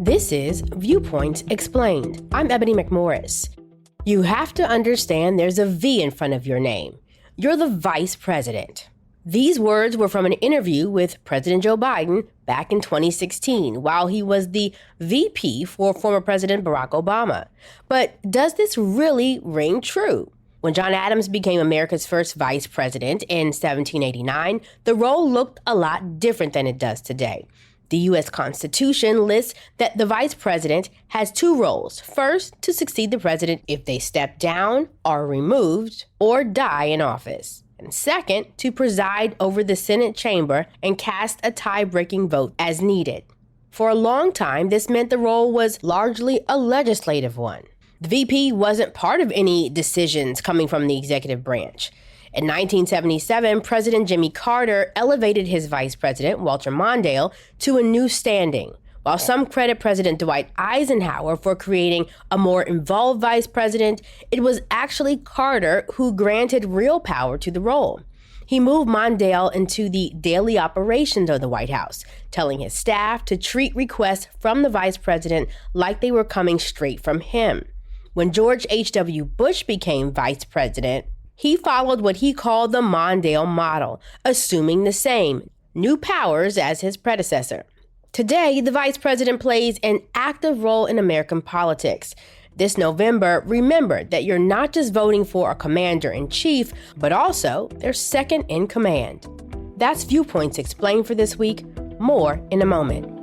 This is Viewpoints Explained. I'm Ebony McMorris. You have to understand there's a V in front of your name. You're the vice president. These words were from an interview with President Joe Biden back in 2016 while he was the VP for former President Barack Obama. But does this really ring true? When John Adams became America's first vice president in 1789, the role looked a lot different than it does today. The U.S. Constitution lists that the vice president has two roles. First, to succeed the president if they step down, are removed, or die in office. And second, to preside over the Senate chamber and cast a tie-breaking vote as needed. For a long time, this meant the role was largely a legislative one. The VP wasn't part of any decisions coming from the executive branch. In 1977, President Jimmy Carter elevated his vice president, Walter Mondale, to a new standing. While some credit President Dwight Eisenhower for creating a more involved vice president, it was actually Carter who granted real power to the role. He moved Mondale into the daily operations of the White House, telling his staff to treat requests from the vice president like they were coming straight from him. When George H.W. Bush became vice president, he followed what he called the Mondale model, assuming the same new powers as his predecessor. Today, the vice president plays an active role in American politics. This November, remember that you're not just voting for a commander-in-chief, but also their second in command. That's Viewpoints Explained for this week. More in a moment.